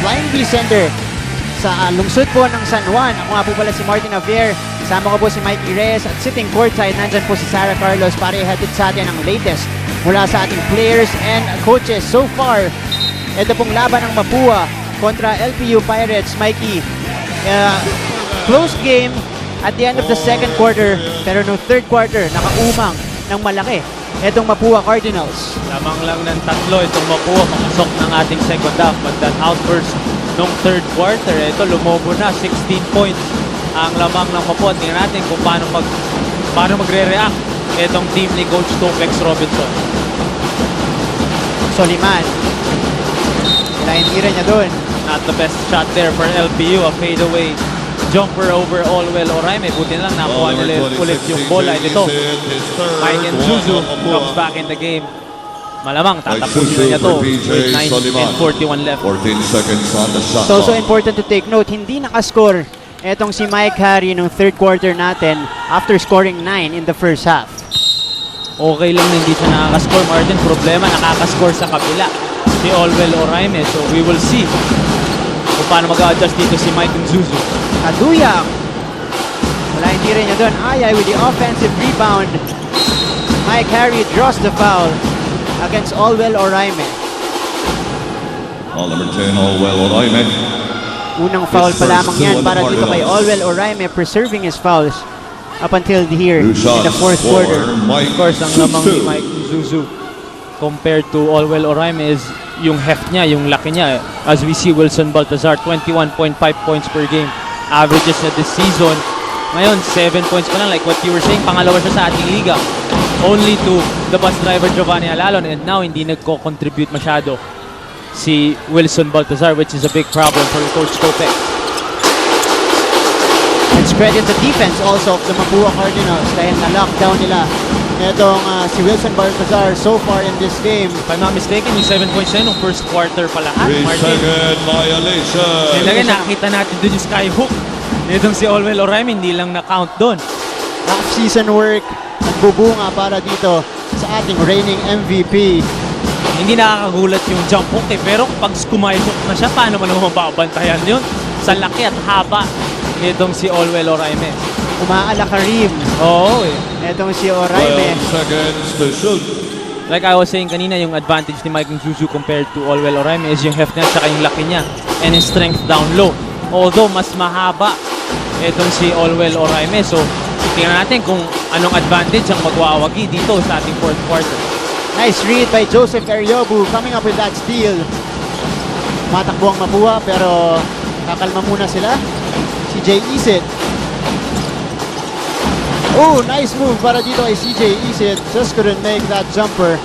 Flying V Center sa lungsod po ng San Juan. Ako nga po pala si Martin Javier. Kasama ko po si Mikey Reyes at sitting courtside, nandyan po si Sarah Carlos para ihatid sa atin ang latest mula sa ating players and coaches. So far, ito pong laban ng Mapua kontra LPU Pirates. Mikey, close game at the end of the second quarter, pero no third quarter, nakaumang ng malaki itong Mapua Cardinals. Lamang lang ng tatlo itong Mapua pamasok ng ating second half, but that outburst nung third quarter, ito lumobo na 16 points ang lamang ng Mapua. Tingnan natin kung paano magre-react itong team ni Coach Topex Robinson. Soliman, tira niya doon. Not the best shot there for LPU, a fadeaway jumper over Olwell Oraime. Buti na lang nakuha nila ulit yung bola. Ito, Mike Nzuzu comes back in the game. Malamang tatapusin na niya to with 9:41 left. 14 seconds on the shot It's also important to take note, hindi nakascore etong si Mike Harry nung third quarter natin after scoring 9 in the first half. Okay lang na hindi siya nakakascore, Martin. Problema, nakakascore sa kabila si Olwell Oraime. So we will see kung paano mag-adjust dito si Mike Nzuzu. Kaduyak, wala yung tira niya doon. Ayay with the offensive rebound. Mike Harry draws the foul against Olwell Oraime. All number 10, Olwell Oraime. Unang foul pa lamang yan para dito kay Olwell Oraime, preserving his fouls up until here in the fourth quarter. Of course, ang lamang ni Mike Nzuzu compared to Olwell Oraime is yung heft niya, yung laki niya. As we see, Wilson Baltazar, 21.5 points per game. Averages na this season. Ngayon, 7 points pa lang. Like what you were saying, pangalawa siya sa ating liga. Only to the bus driver Giovanni Alalon, and now hindi nagko-contribute masyado si Wilson Baltazar, which is a big problem for Coach Topex. Let's credit the defense also of the Mapua Cardinals dahil na-lockdown nila itong si Wilson Baltazar so far in this game. If I'm not mistaken, yung 7 points na yun, nung first quarter pa lahat, 3 Martin. second violation. And again, nakita natin doon yung skyhook nitong si Olwell Oraime, hindi lang na-count doon. Off-season work, nagbubunga para dito sa ating reigning MVP. Hindi nakakagulat yung jump hook pero pag kumayhook na siya, paano mo naman mababantayan yun? Sa laki at haba nitong si Olwell Oraime. Umaalakarim Oo itong si Oraime. 12 seconds to shoot. Like I was saying kanina, yung advantage ni Mike Nzuzu compared to Olwell Oraime is yung heft niya at yung laki niya and his strength down low. Although mas mahaba itong si Olwell Oraime. So tingnan natin kung anong advantage ang magwawagi dito sa ating fourth quarter. Nice read by Joseph Ariobu coming up with that steal. Matakbo ang Mapua pero kakalma muna sila. CJ Isit. Oh, nice move para dito kay CJ Isit. Just couldn't make that jumper.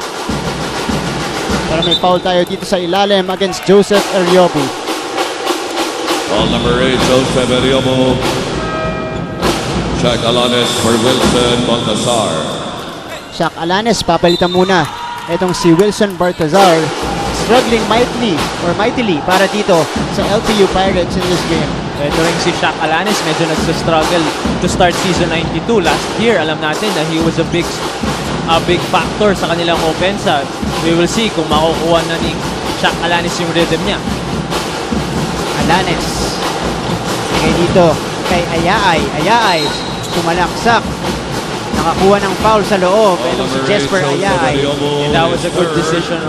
Pero may foul tayo dito sa ilalim against Joseph Ariobu. All number 8, Joseph Ariomo. Jack Alanes for Wilson Baltazar. Shaq Alanes, papalitan muna itong si Wilson Baltazar. Struggling mightily para dito sa LPU Pirates in this game. Ito rin si Shaq Alanes, medyo nagsastruggle to start season 92. Last year, alam natin na he was a big factor sa kanilang offense. We will see kung makukuha na ni Shaq Alanes yung rhythm niya. Alanes. Kaya dito kay Ayay. Ayay, sumalaksak. Nakakuha ng foul sa loob. Ito si Jesper Ayay. And that was a good decision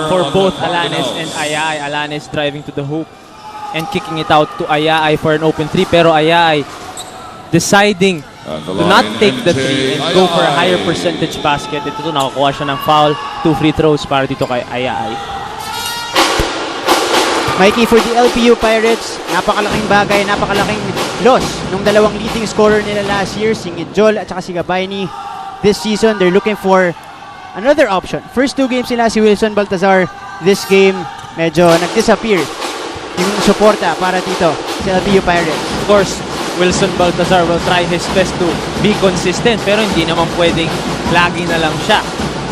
for both Alanes and Ayay. Alanes driving to the hoop and kicking it out to Ayay for an open three. Pero Ayay deciding to not take the three and go for a higher percentage basket. Ito nakakuha siya ng foul. 2 free throws para dito kay Ayay. Mikey, for the LPU Pirates, napakalaking bagay, napakalaking loss nung dalawang leading scorer nila last year, si Ngidjol at saka si Gabayni. This season, they're looking for another option. First 2 games nila si Wilson Baltazar. This game, medyo nag-disappear yung suporta para dito sa LPU Pirates. Of course, Wilson Baltazar will try his best to be consistent pero hindi naman pwedeng lagi na lang siya.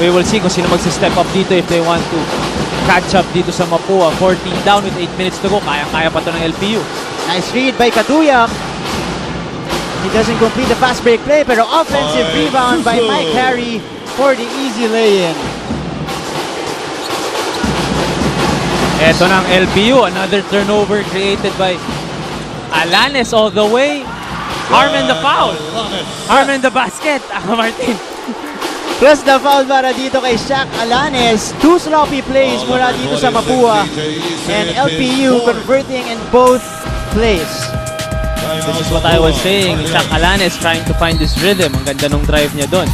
We will see kung sino magsi-step up dito if they want to catch up dito sa Mapua. 14 down with 8 minutes to go. Kaya-kaya pa to ng LPU. Nice read by Kaduyak. He doesn't complete the fast break play pero offensive rebound by Mike Harry for the easy lay-in. Eto ng LPU, another turnover created by Alanes all the way. Harmon the foul. Harmon the basket. Martin. Plus the foul para dito kay Shaq Alanes. 2 sloppy plays mula dito sa Mapua. And LPU converting in both plays. This is what I was saying. Shaq Alanes trying to find this rhythm. Ang ganda nung drive niya doon.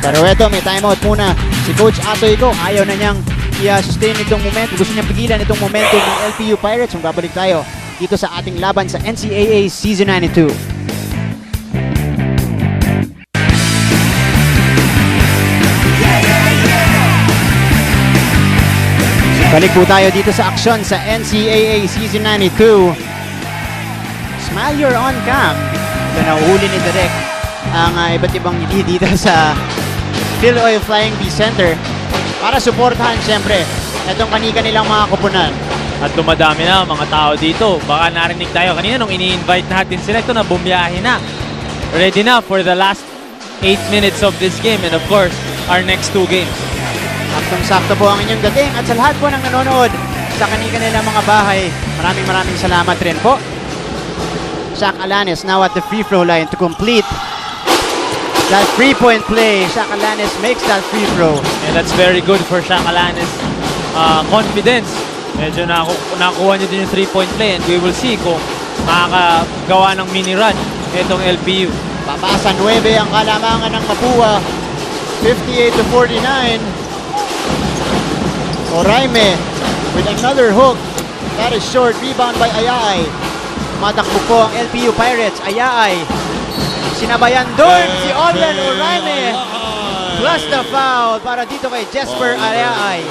Pero eto, may timeout muna. Si Coach Atoy ko, ayaw na niyang i-sustain itong momentum. Gusto niyang pigilan itong momentum ng LPU Pirates. Magbabalik tayo dito sa ating laban sa NCAA Season 92. Balik po tayo dito sa aksyon sa NCAA Season 92. Smile you're on cam. So nahuhuli ni Direk ang iba't ibang ngiti dito sa Phil Oil Flying V Center para suportahan siyempre itong kanika nilang mga kupunan. At dumadami na mga tao dito. Baka narinig tayo kanina nung ini-invite natin sila. Ito na, bumiyahe na. Ready na for the last 8 minutes of this game and of course, our next 2 games. Saktong-sakto po ang inyong dating at sa lahat po ng nanonood sa kanika nilang mga bahay, maraming salamat rin po. Shaq Alanes now at the free throw line to complete that 3-point play. Shaq Alanes makes that free throw. And that's very good for Shaq Alanes. Confidence. Medyo nakuha niyo din yung 3-point play and we will see kung makakagawa ng mini run itong LPU. Papasa 9 ang kalamangan ng Mapua. 58-49. Oraime with another hook. That is short. Rebound by Ayay. Matakbo po ang LPU Pirates. Ayay. Sinabayan doon si Olwen Oraime. Plus the foul para dito kay Jesper Ayay.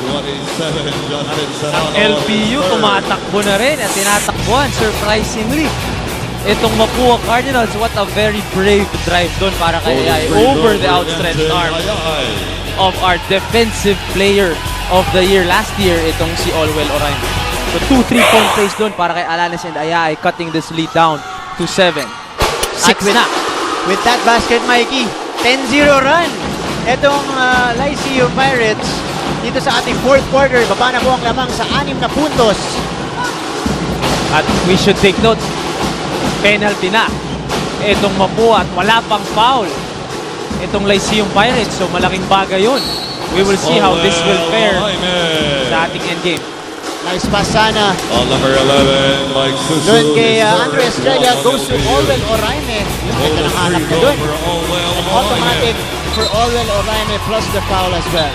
LPU tumatakbo na rin at tinatakbuhan surprisingly. Itong Mapua Cardinals, what a very brave drive doon para kay Ayay over the outstretched arm of our defensive player of the year last year, itong si Olwen Oraime. So 2 3-point plays doon para kay Alanes and Ayay, cutting this lead down to 7. 6 na. With that basket, Mikey, 10-0 run. Itong Lyceum Pirates dito sa ating 4th quarter. Baba na po ang lamang sa 6 na puntos. At we should take note, penalty na itong Mapua at wala pang foul itong Lyceum Pirates. So malaking bagay yun. We will see how this will fare sa ating endgame. Nice pass sana. On number 11, Mike Susu. Doon kay Andre Estrella goes to Olwen Oraime. Yung ganda ng hanap na doon. And automatic for Olwen Oraime plus the foul as well.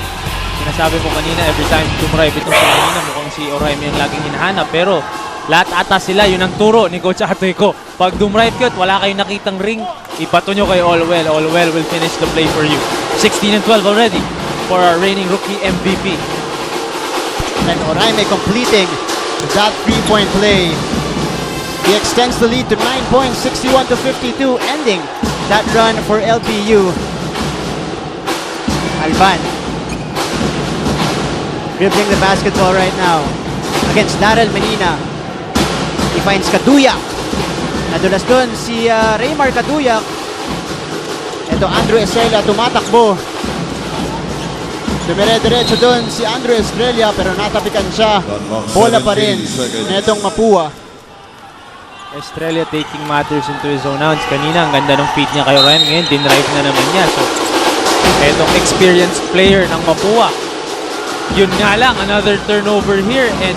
Sinasabi mo kanina, every time dumrive itong si kanina, mukhang si Oraime yung laging hinahanap. Pero lahat ata sila, yun ang turo ni Coach Atoy ko. Pag dumrive ka at wala kayong nakitang ring, ipato nyo kay Olwen. Olwen will finish the play for you. 16-12 already for our reigning rookie MVP. And Oraime completing that 3-point play. He extends the lead to 9 points, 61-52, ending that run for LPU. Alban dribbling the basketball right now against Daryl Menina. He finds Kaduyak. Nadulas doon si Raymar Kaduyak. Ito Andrew Estrella tumatakbo. Dumire-diretso doon si Andrew Estrella pero natapikan siya. Bola pa rin netong Mapua. Estrella taking matters into his own hands. Kanina, ang ganda ng feed niya kay Oraime. Ngayon, dinrive na naman niya. So, etong experienced player ng Mapua. Yun nga lang, another turnover here. And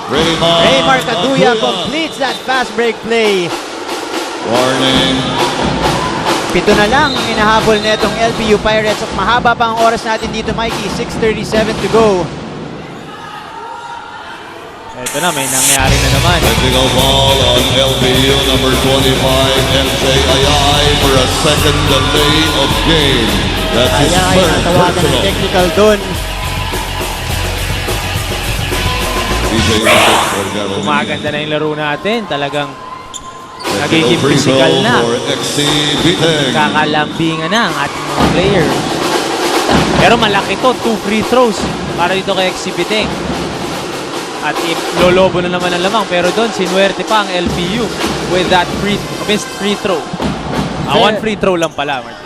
Raymar Kaduya completes that fast break play. Warning. 7 na lang ang inahabol netong LPU Pirates at mahaba pa ang oras natin dito, Mikey. 6:37 to go. eto na, may nangyari na naman. Technical ball on LPU number 25, MJ Ayay for a second delay of game. That's his Ayay, third natawagan ng personal. technical doon. Gumaganda na yung laro natin. Talagang nagiging physical na. Kakalambingan na ang ating mga player. Pero malaki to, 2 free throws para dito kay Exhibiting. At lolobo na naman ang lamang. Pero doon, sinuwerte pa ang LPU with that missed free throw. 1 free throw lang pala, Martin.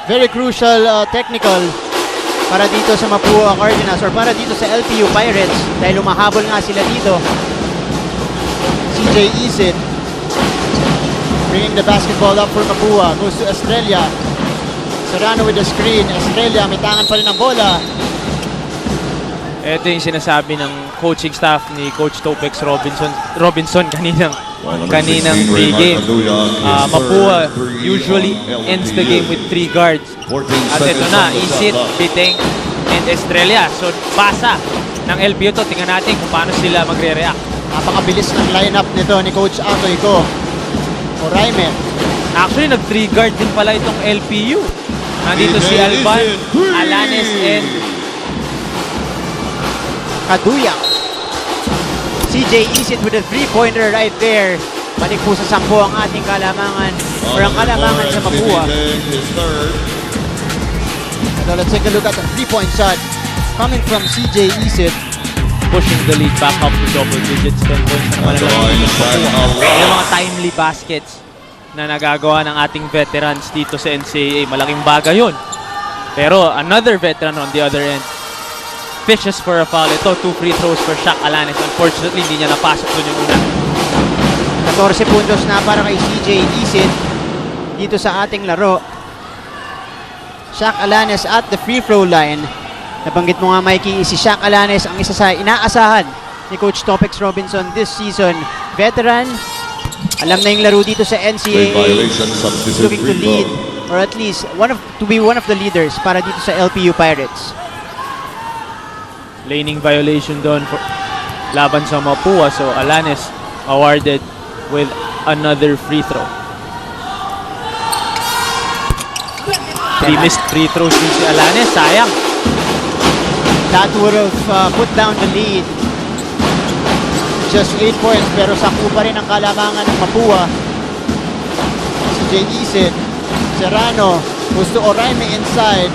Very crucial technical para dito sa Mapua Cardinals or para dito sa LPU Pirates dahil umahabol nga sila dito. CJ Isid bringing the basketball up for Mapua, goes to Estrella. Serrano with the screen. Estrella may tangan pa rin ang bola. Ito yung sinasabi ng coaching staff ni Coach Topex Robinson kaninang pre-game. Mapua usually ends the game with 3 guards. At ito na, Isid, Biteng, and Estrella. So, basa ng LPU to. Tingnan natin kung paano sila magre-react. Napakabilis ng lineup nito ni Coach Atoy ko. Oraime. Actually, nag-3 guard din pala itong LPU. Nandito si Alban, Alanes, and Kaduya. CJ Isid with a 3-pointer right there. Balik po sa 10 ang ating kalamangan or ang kalamangan sa Mapua. So let's take a look at the 3-point shot coming from CJ Isid. pushing the lead back up to double digits. 10 points na naman ang yung mga timely baskets na nagagawa ng ating veterans dito sa NCAA. Malaking bagay yun. Pero another veteran on the other end fishes for a foul. Ito, 2 free throws for Shaq Alanes. Unfortunately, hindi niya napasok doon yung una. 14 puntos na para kay CJ Isid dito sa ating laro. Shaq Alanes at the free throw line. Nabanggit mo nga, Mikey, si Shaq Alanes ang isa sa inaasahan ni Coach Topex Robinson this season. Veteran, alam na yung laro dito sa NCAA. Looking to lead, or at least to be one of the leaders para dito sa LPU Pirates. Laning violation doon for laban sa Mapua. So Alanes awarded with another free throw. 3 missed free throws din si Alanes. Sayang. That would have put down the lead. Just 8 points, pero sakto pa rin ang kalamangan ng Mapua. Si Jay Isid, Serrano, goes to Oraime inside.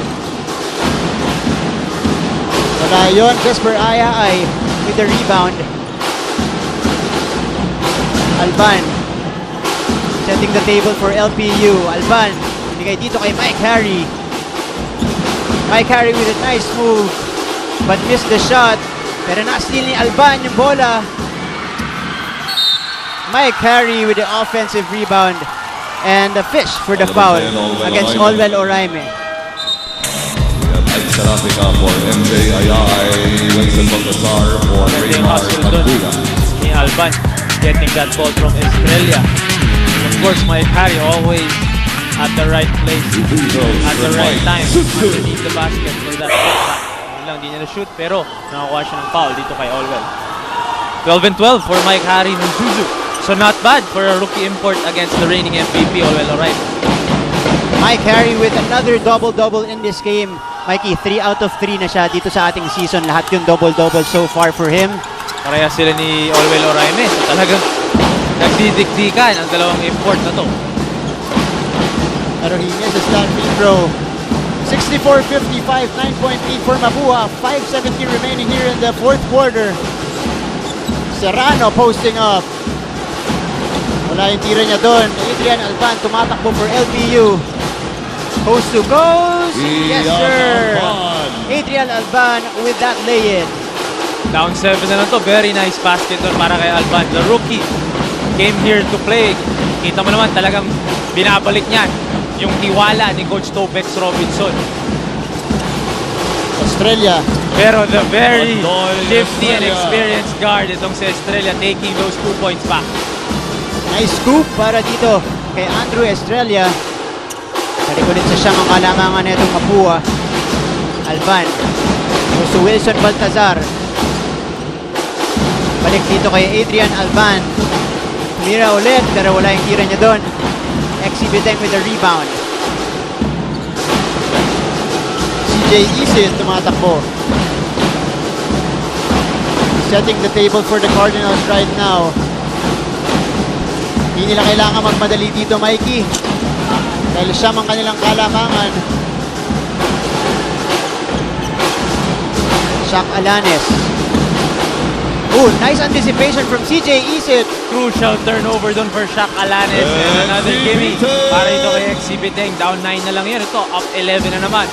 Wala yun, Jesper Ayaay with the rebound. Alban, setting the table for LPU. Alban, binigay dito kay Mike Harry. Mike Harry with a nice move, but missed the shot. Pero na-steal ni Alban yung bola. Mike Harry with the offensive rebound and the fish for the foul against Olwell Oraime. Sarapika for MJ Ayay, Winston Baltasar for Raymar Padula. Ni Alban getting that ball from Estrella. Of course, Mike Harry always at the right place, at the right time, underneath the basket for that shot. Lang, di niya na-shoot, pero nakakuha siya ng foul dito kay Olwell. 12 and 12 for Mike Harry ng Zuzu. So not bad for a rookie import against the reigning MVP, Olwell Oraime. Mike Harry with another double-double in this game. Mikey, 3 out of 3 na siya dito sa ating season. Lahat yung double-double so far for him. Pareha sila ni Olwell Oraime. So talagang nagdidikdikan ang dalawang import na to. Pero he misses that free throw. 64-55, 9.8 for Mapua. 5:17 remaining here in the fourth quarter. Serrano posting up. Wala yung tira niya doon. Adrian Alban tumatakbo for LPU. Coast to coast. Yes, sir. Adrian Alban with that lay-in. Down 7 na lang to. Very nice basket doon para kay Alban. The rookie came here to play. Kita mo naman talagang binabalik niyan yung tiwala ni Coach Topex Robinson. Australia. Pero the very shifty and experienced guard itong si Estrella taking those 2 points back. Nice scoop para dito kay Andrew Estrella. Talikunin sa siyang ang kalamangan na itong Mapua. Alban. Goes to Wilson Baltazar. Balik dito kay Adrian Alban. Tumira ulit pero wala yung tira niya doon. Exhibiting with the rebound. CJ Isid tumatakbo. Setting the table for the Cardinals right now. Hindi nila kailangan magmadali dito, Mikey. Dahil siya ang kanilang kalamangan. Shaq Alanes. Oh, nice anticipation from CJ Isid. Crucial turnover doon for Shaq Alanes. And another gimme para ito kay Exhibiting. Down 9 na lang yan. Ito, up 11 na naman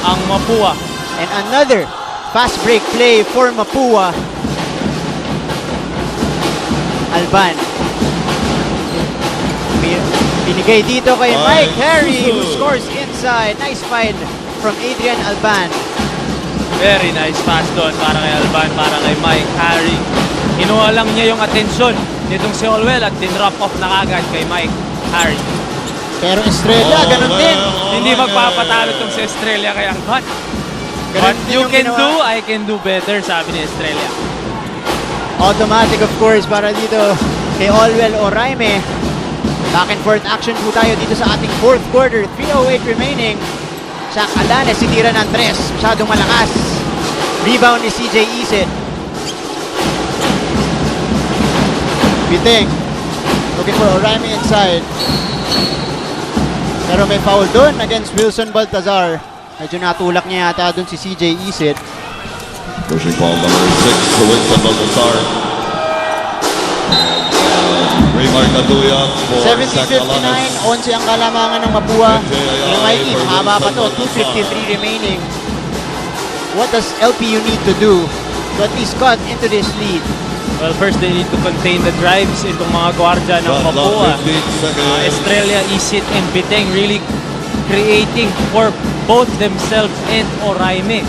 ang Mapua. And another fast break play for Mapua. Alban. Binigay dito kay Mike Harry who scores inside. Nice find from Adrian Alban. Very nice pass doon para kay Alban, para kay Mike Harry. Kinuha lang niya yung atensyon nitong si Olwell at din-drop off na kagad kay Mike Harry. Pero Estrella, ganun din. Hindi magpapatalo itong si Estrella kay Alban. Ganun What din you yung can ginawa. do, I can do better, sabi ni Estrella. Automatic of course para dito kay Olwell Oraime. Back and forth action po tayo dito sa ating fourth quarter. 3:08 remaining. Shaq Alanes, sitira ng 3. Masyadong malakas. Rebound ni CJ Isid. Biting. Looking for Oraime inside. Pero may foul doon against Wilson Baltazar. Medyo natulak niya yata doon si CJ Isid. Pushing ball number 6 to Winston Baltazar. Raymar Caduya for Zach 70-59, Alanes. 11 ang kalamangan ng Mapua. Kay Mikey, mahaba pa to, 2:53 remaining. What does LPU need to do to at least cut into this lead? Well, first they need to contain the drives itong mga gwardya ng Shot clock, Mapua. 15 seconds. Estrella, Isit, and Biteng really creating for both themselves and Oraime.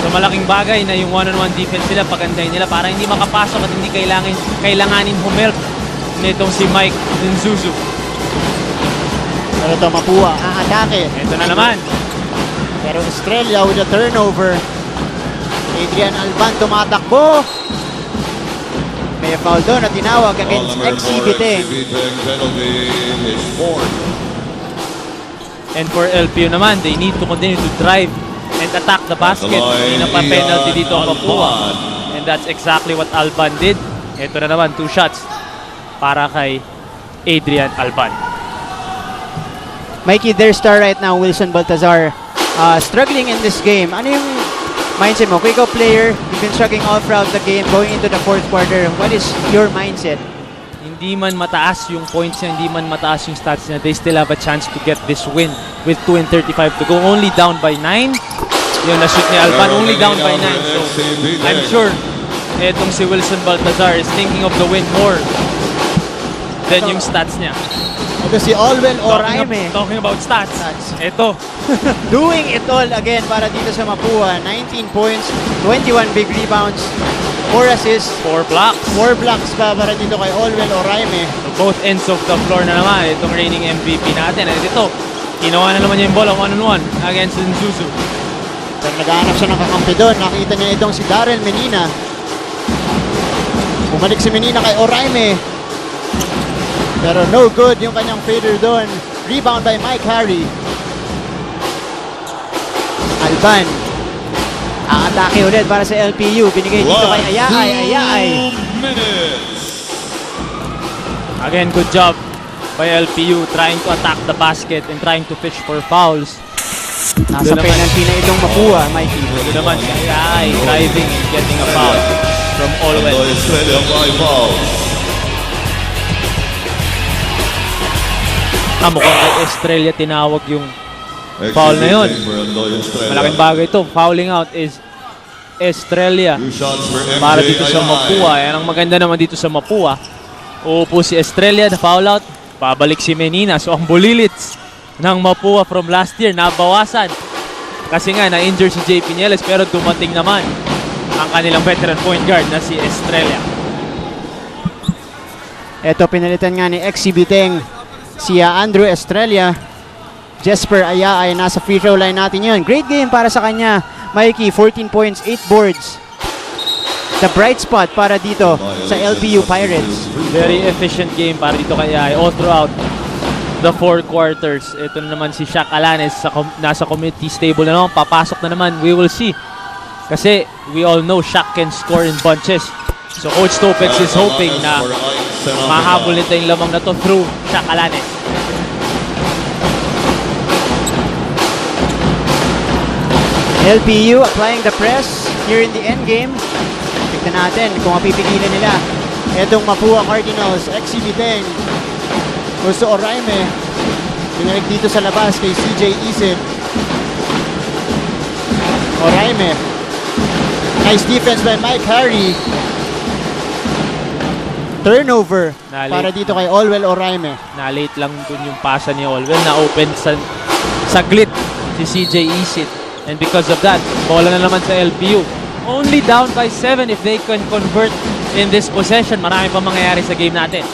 So malaking bagay na yung one-on-one defense nila, pagandahin nila para hindi makapasok at hindi kailanganin humelp nitong si Mike Nzuzu. Pero ito, Mapua, aatake. Ito na naman. Pero Estrella with a turnover. Adrian Alban tumatakbo. May foul doon na tinawag Ball against number XC 4, Biteng. Biteng. Penalty is 4. And for LPU naman, they need to continue to drive and attack the basket. Hindi na pa penalty dito ang Mapua. And that's exactly what Alban did. Ito na naman, 2 shots para kay Adrian Alban. Mikey, their star right now, Wilson Baltazar, struggling in this game. Ano yung mindset mo? Kung ikaw player, you've been struggling all throughout the game, going into the fourth quarter. What is your mindset? Hindi man mataas yung points niya, hindi man mataas yung stats niya, they still have a chance to get this win with 2:35 to go. Only down by 9. Yung na-shoot ni Alban, only down by 9. So, I'm sure etong si Wilson Baltazar is thinking of the win more than yung stats niya. Ito si Olwell Oraime. Talking about stats. Stats. Ito, Doing it all again para dito sa Mapua. 19 points, 21 big rebounds, 4 assists, 4 blocks. 4 blocks pa para dito kay Olwell Oraime. So both ends of the floor na naman itong reigning MVP natin. At ito, kinuha na naman niya yung bola one-on-one against Nzuzu. Pero naghahanap siya ng kakampi doon. Nakita niya itong si Darrell Menina. Bumalik si Menina kay Oraime. Pero no good yung kanyang fader doon. Rebound by Mike Harry. Alban. Aatake ulit para sa LPU. Binigay dito kay Ayaay. Ayaay. 2 minutes. Again, good job by LPU trying to attack the basket and trying to fish for fouls. Nasa Doon naman. penalty na itong Mapua, Mikey. Ito naman si Ayay driving and getting a foul from Ito Olwell. Estrella by fouls. Mukhang kay Estrella tinawag yung foul na yun. Malaking bagay ito. Fouling out is Estrella 2 shots for MJ para dito sa Ayay. Mapua. Yan ang maganda naman dito sa Mapua. Uupo si Estrella na foul out. Pabalik si Menina. So ang bulilits ng Mapua from last year nabawasan. Kasi nga na-injure si Jay Piñeles pero dumating naman ang kanilang veteran point guard na si Estrella. Ito, pinalitan nga ni XC Biteng si Andrew Estrella. Jesper Ayaay, nasa free throw line natin yun. Great game para sa kanya. Mikey, 14 points, 8 boards. The bright spot para dito sa LPU Pirates. Very efficient game para dito kay Ayay all throughout the 4 quarters. Ito na naman si Shaq Alanes nasa committee stable na naman. Papasok na naman. We will see. Kasi we all know Shaq can score in bunches. So Coach Topex is hoping na mahabol nito yung lamang na to through Shaq Alanes. LPU applying the press here in the end game. Tignan natin kung mapipigilan nila. Etong Mapua Cardinals, XC Biteng. Gusto Oraime. Pinalik dito sa labas kay CJ Isid. Oraime. Nice defense by Mike Harry. Turnover Nalate. para dito kay Olwell Oraime. Na-late lang dun yung pasa ni Olwell. Na-open sa saglit si CJ Isit. And because of that, bola na naman sa LPU. Only down by 7 if they can convert in this possession. Marami pa mangyayari sa game natin.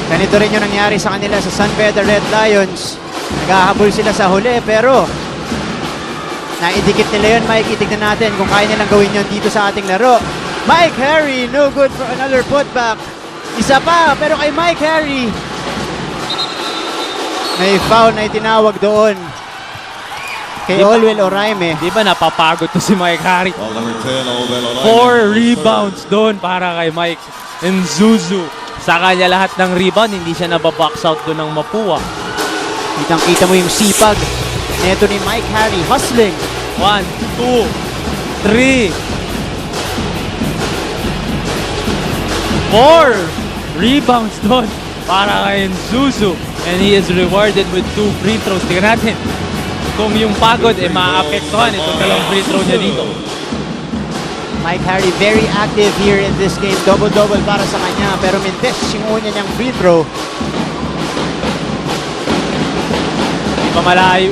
Ganito rin yung nangyari sa kanila sa San Pedro Red Lions. Naghahabol sila sa huli pero naidikit nila yun, Mike. Itignan natin kung kaya nilang gawin yun dito sa ating laro. Mike Harry, no good for another putback. Isa pa, pero kay Mike Harry. May foul na itinawag doon. Kay Olwell Oraime. Di ba napapagod to si Mike Harry? Ball number 10, Olwell Oraime. 4 rebounds doon para kay Mike Nzuzu. Sa kanya lahat ng rebound, hindi siya nababox out doon ng Mapua. Kitang-kita mo yung sipag. Neto ni Mike Harry, hustling. 1, 2, 3, 4 rebounds doon para kay Nzuzu. And he is rewarded with 2 free throws. Tingnan natin kung yung pagod maaapektuhan itong dalawang free throw niya dito. Mike Harry very active here in this game. Double-double para sa kanya. Pero mintes yung una niyang free throw.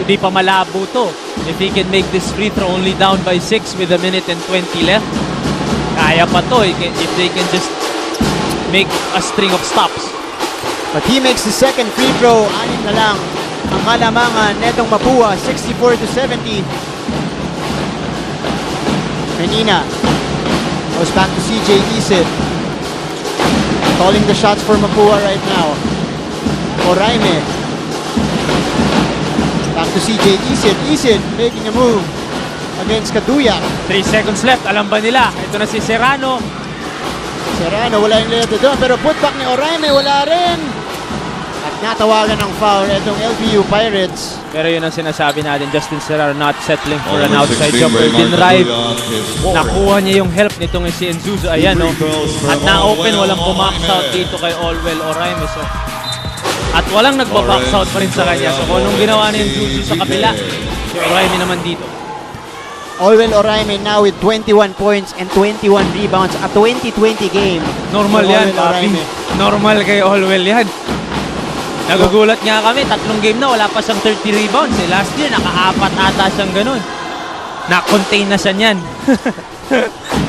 Di pa malabo to. If he can make this free throw only down by 6 with a minute and 20 left, kaya pa to if they can just make a string of stops. But he makes the second free throw. 6 na lang ang kalamangan netong Mapua. 64-70. Menina goes back to CJ Isit. Calling the shots for Mapua right now. Oraime. Back to CJ Isit. Isit making a move against Kaduya. 3 seconds left. Alam ba nila? Ito na si Serrano. Serrano, wala yung layup doon. Pero putback ni Oraime, wala rin. At natawagan ng foul itong LPU Pirates. Pero yun ang sinasabi natin. Justin Serrano not settling for Ball an number outside 16, jumper. Raymar Dinrive. Taduyan, his fourth. Nakuha niya yung help nitong si Nzuzu. Ayan, no? At na-open, walang pumax out dito kay Olwell Oraime. So, at walang nagbabox out pa rin sa kanya. So, kung anong ginawa ni Nzuzu sa kabila, si Oraime naman dito. Olwell Oraime now with 21 points and 21 rebounds. A 20-20 game. Normal for yan, Olwell papi. Oraime. Normal kay Olwell yan. Nagugulat nga kami, 3 game na, wala pa siyang 30 rebounds. Last year, naka-4 ata siyang ganun. Na-contain na siya niyan.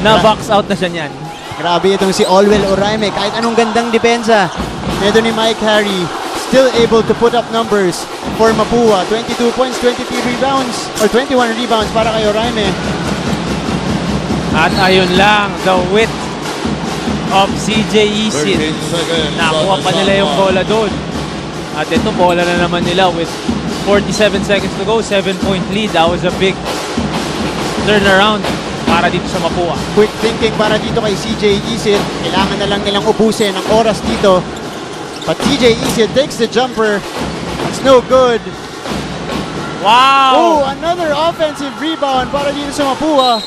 Na-box out na siya niyan. Grabe itong si Olwell Oraime. Kahit anong gandang depensa. Neto ni Mike Harry. Still able to put up numbers for Mapua. 22 points, 23 rebounds. Or 21 rebounds para kay Oraime. At ayun lang, the width of CJ Isit. 13 seconds. Nakuha pa nila yung bola doon. At ito, bola na naman nila with 47 seconds to go, 7-point lead. That was a big turnaround para dito sa Mapua. Quick thinking para dito kay CJ Isit. Kailangan na lang nilang ubusin ang oras dito. But CJ Isit takes the jumper. It's no good. Wow! Oh, another offensive rebound para dito sa Mapua.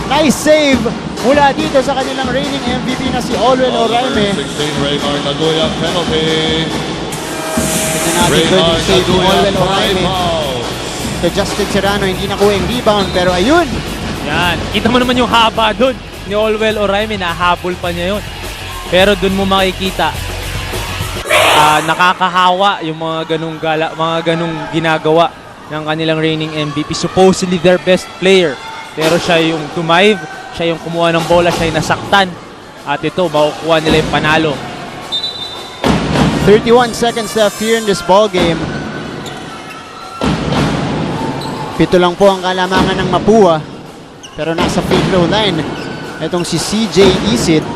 Nice save mula dito sa kanilang reigning MVP na si Olwell Ball number Oraime. 16, Raymar Taduyan, penalty. Tignan natin good Raymar yung save ni Taduyan, Olwell Oraime. timeout. So Justin Serrano hindi nakuha yung rebound pero ayun. Yan. Kita mo naman yung haba doon ni Olwell Oraime. Nahabol pa niya yun. Pero doon mo makikita, nakakahawa yung mga ganung ginagawa ng kanilang reigning MVP. Supposedly their best player. Pero siya yung tumive, siya yung kumuha ng bola, siya yung nasaktan. At ito, makukuha nila yung panalo. 31 seconds left here in this ball game. 7 lang po ang kalamangan ng Mapua. Pero nasa free throw line. Itong si CJ Isit.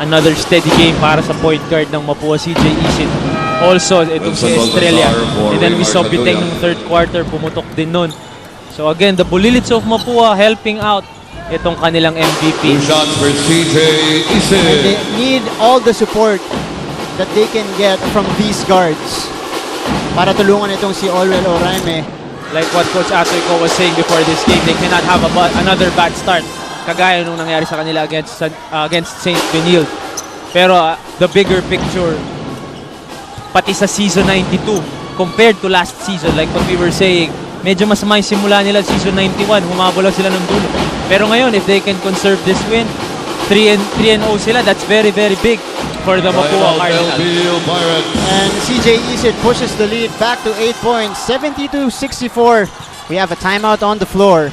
Another steady game para sa point guard ng Mapua, CJ Isit. Also, itong si Wilson Estrella. Baltazar for And then we saw Raymar Biteng Taduyan. ng third quarter, pumutok din nun. So again, the Bulilits of Mapua helping out itong kanilang Two MVP. shots for CJ And they Isit. need all the support that they can get from these guards para tulungan itong si Olwell Oraime. Like what Coach Atoyko was saying before this game, they cannot have another bad start. Kagaya nung nangyari sa kanila against St. Benilde. Pero the bigger picture, pati sa season 92, compared to last season, like what we were saying, medyo mas may simula nila season 91, humabol lang sila ng dulo. Pero ngayon, if they can conserve this win, 3-0 sila, that's very, very big for the Mapua Timeout, Cardinals. LPU Pirates. And CJ Isid pushes the lead back to 8 points, 72-64. We have a timeout on the floor.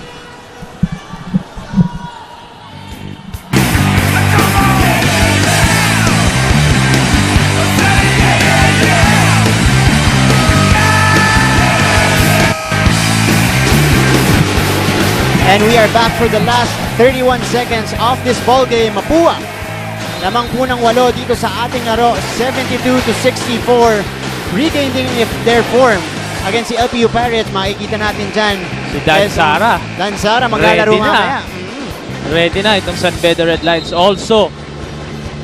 And we are back for the last 31 seconds of this ball game. Mapua, lamang po ng 8 dito sa ating laro, 72-64. Regaining their form against si LPU Pirates. Makikita natin dyan. Si Dan Sara. Dan Sara maglalaro Ready na. mamaya. Ready na itong San Beda Red Lions. Also,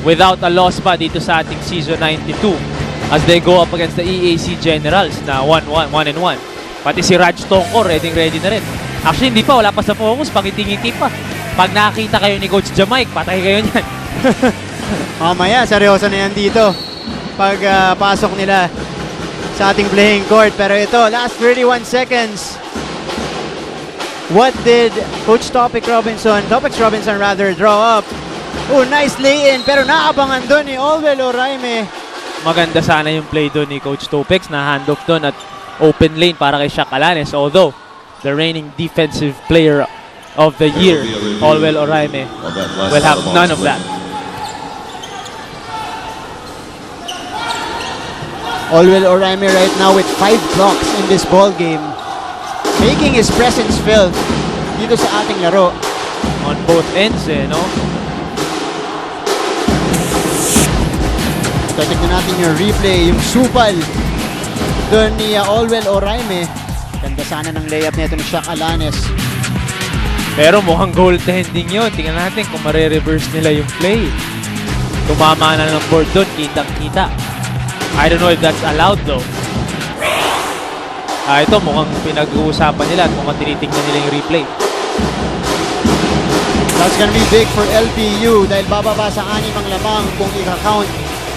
without a loss pa dito sa ating season 92 as they go up against the EAC Generals na 1-1. Pati si Raj Tongko, ready na rin. Actually, hindi pa. Wala pa sa focus. Pangiti-ngiti pa. Pag nakita kayo ni Coach Jamaic, patay kayo niyan. Mamaya, seryoso na yan dito. Pag pasok nila sa ating playing court. Pero ito, last 31 seconds. What did Coach Topex Robinson draw up? Oh, nice lay-in. Pero naabangan doon ni Olwell Oraime. Maganda sana yung play doon ni Coach Topex na handoff doon at open lane para kay Shaq Alanes. Although, the reigning defensive player of the year, Olwell Oraime, will have none of that. Olwell Oraime right now with 5 blocks in this ball game, making his presence felt dito sa ating laro. On both ends, no? Tignan natin yung replay, yung supal doon ni Olwell Oraime. Ganda sana ng layup nito ni Shaq Alanes. Pero mukhang goaltending yun. Tingnan natin kung mare-reverse nila yung play. Tumama na ng board doon, kitang-kita. I don't know if that's allowed though. Ito mukhang pinag-uusapan nila at mukhang tinitingnan nila yung replay. That's gonna be big for LPU dahil bababa sa 6 ang lamang kung i-count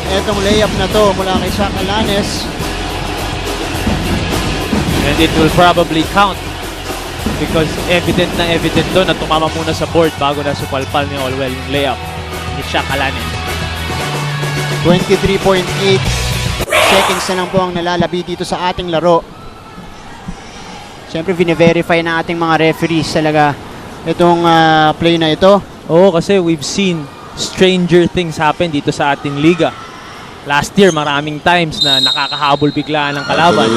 etong layup na to mula kay Shaq Alanes. And it will probably count because evident doon na tumama muna sa board bago na supalpal ni Olwell yung layup ni Shaq Alanes. 23.8 seconds na lang po ang nalalabi dito sa ating laro. Siyempre, vine-verify na ating mga referees talaga itong play na ito. Oo, kasi we've seen stranger things happen dito sa ating liga. Last year, maraming times na nakakahabol biglaan ng kalaban.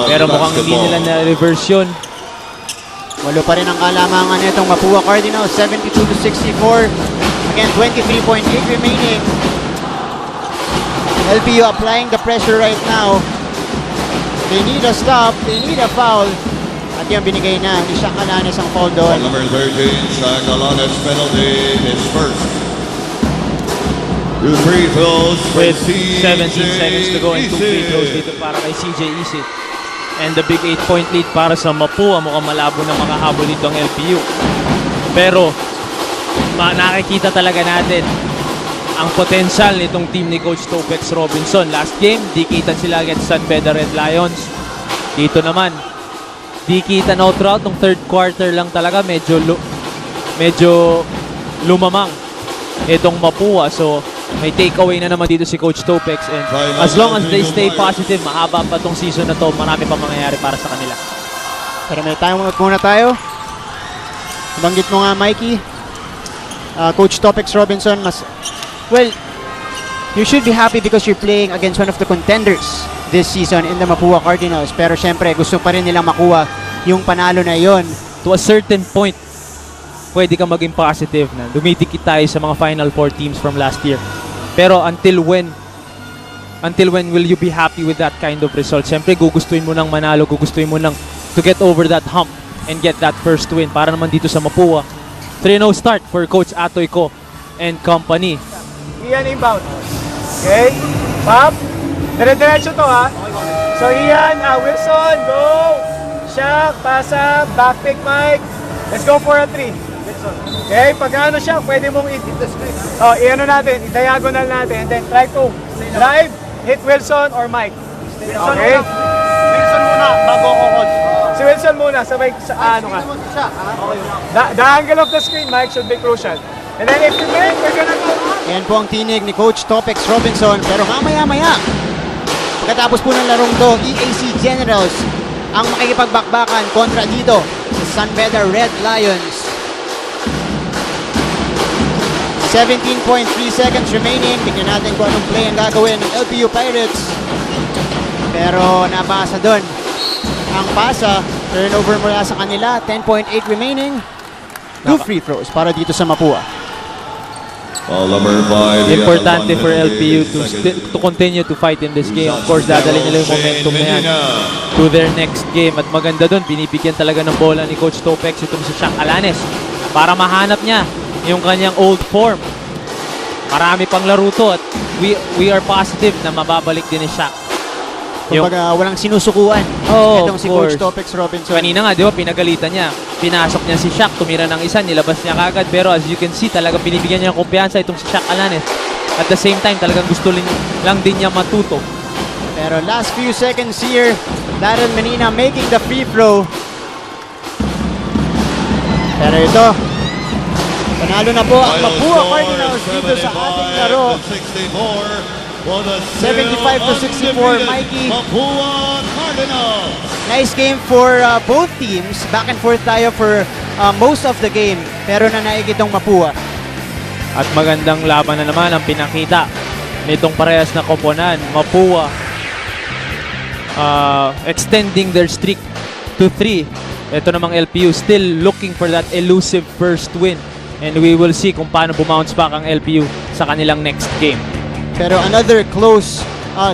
Pero mukhang hindi nila na-reverse yun. Walo pa rin ang kalamangan nitong Mapua Cardinals, 72-64. Again, 23.8 remaining. LPU applying the pressure right now. They need a stop, they need a foul. At yung binigay na ni Shaq Alanes ang foul doon. Number 13, Shaq Alanes penalty is first. 2 free throws With CJ 17 seconds to go and 2 free throws dito para kay CJ Isid. And the big 8-point lead para sa Mapua. Mukhang malabo na makahabol dito ang LPU. Pero nakikita talaga natin ang potential nitong team ni Coach Topex Robinson. Last game, dikitan sila against San Beda Red Lions. Dito naman, dikitan out route. Nung third quarter lang talaga, medyo lumamang itong Mapua. So, may takeaway na naman dito si Coach Topex. And as long as they stay positive, mahaba pa tong season na to, marami pa mangyayari para sa kanila. Pero may timeout muna tayo. Banggit mo nga, Mikey. Coach Topex Robinson, well, you should be happy because you're playing against one of the contenders this season in the Mapua Cardinals. Pero syempre, gusto pa rin nilang makuha yung panalo na yon. To a certain point, pwede ka maging positive na dumidikit tayo sa mga Final Four teams from last year. Pero until when will you be happy with that kind of result? Siyempre, gugustuhin mo nang manalo, gugustuhin mo nang to get over that hump and get that first win. Para naman dito sa Mapua, 3-0 start for Coach Atoy Ko and company. Ian inbound. Okay? Pop. Dire-diretso to ha. So Ian, Wilson, go. Shaq, pasa, back pick Mike. Let's go for a 3. Okay, pag ano siya, pwede mong i-ano natin, i-diagonal natin, and then try to drive, hit Wilson or Mike. Okay? Wilson muna, bago ako, coach. Si Wilson muna, sabay sa ano ka. The angle of the screen, Mike, should be crucial. And then if you win, we're gonna go up. Yan po ang tinig ni Coach Topex Robinson. Pero mamaya-maya, pagkatapos po ng larong to, EAC Generals ang makikipagbakbakan kontra dito sa San Beda Red Lions. 17.3 seconds remaining. Tingnan natin kung anong play ang gagawin ng LPU Pirates. Pero nabasa doon ang pasa. Turnover mula sa kanila. 10.8 remaining. 2 free throws para dito sa Mapua. Foul number 5. Importante for LPU to continue to fight in this game. Of course, dadali nila yung momentum na yan to their next game. At maganda doon, binibigyan talaga ng bola ni Coach Topex itong si Shaq Alanes para mahanap niya yung kanyang old form. Marami pang laro to at we are positive na mababalik din ni Shaq. Kumbaga, walang sinusukuan. Oh, Itong si Coach Topex Robinson. Kanina nga, di ba, pinagalitan niya. Pinasok niya si Shaq, tumira ng isa, nilabas niya kagad. Pero as you can see, talagang binibigyan niya ng kumpiyansa itong si Shaq Alanes. At the same time, talagang gusto lang din niya matuto. Pero last few seconds here, Darren Menina making the free throw. Pero ito, panalo na po ang Mapua Cardinals dito sa ating laro. 75-64, Mikey. Mapua Cardinals. Nice game for both teams. Back and forth tayo for most of the game. Pero nanaig itong Mapua. At magandang laban na naman ang pinakita nitong parehas na koponan. Mapua extending their streak to 3. Ito namang LPU still looking for that elusive first win. And we will see kung paano bumounce back ang LPU sa kanilang next game. Pero another close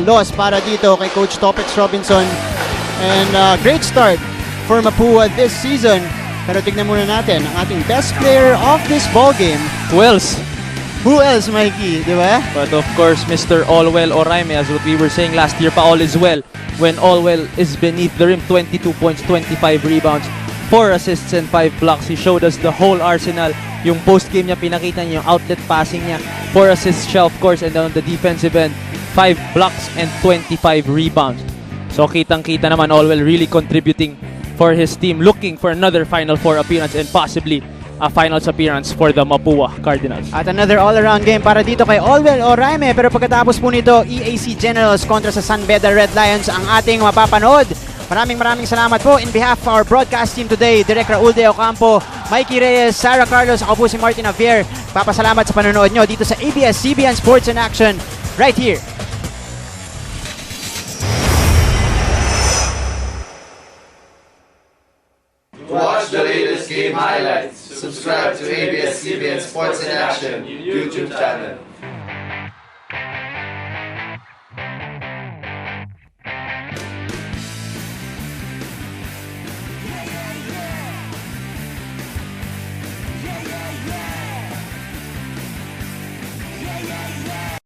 loss para dito kay Coach Topex Robinson. And great start for Mapua this season. Pero tignan muna natin ang ating best player of this ballgame. Who else? Who else, Mikey? Di ba? But of course, Mr. Allwell Oraime, as what we were saying last year pa, all is well. When Allwell is beneath the rim, 22 points, 25 rebounds, 4 assists and 5 blocks. He showed us the whole arsenal. Yung post-game niya, pinakita niya yung outlet passing niya. 4 assists siya, of course, and on the defensive end, 5 blocks and 25 rebounds. So kitang-kita naman, Allwell really contributing for his team, looking for another Final Four appearance and possibly a finals appearance for the Mapua Cardinals. At another all-around game para dito kay Allwell Oraime. Pero pagkatapos po nito, EAC Generals kontra sa San Beda Red Lions ang ating mapapanood. Maraming salamat po in behalf of our broadcast team today, Direk Raul de Ocampo, Mikey Reyes, Sarah Carlos, ako po si Martin Javier. Papasalamat sa panonood nyo dito sa ABS-CBN Sports in Action right here. To watch the latest game highlights, subscribe to ABS-CBN Sports in Action YouTube channel.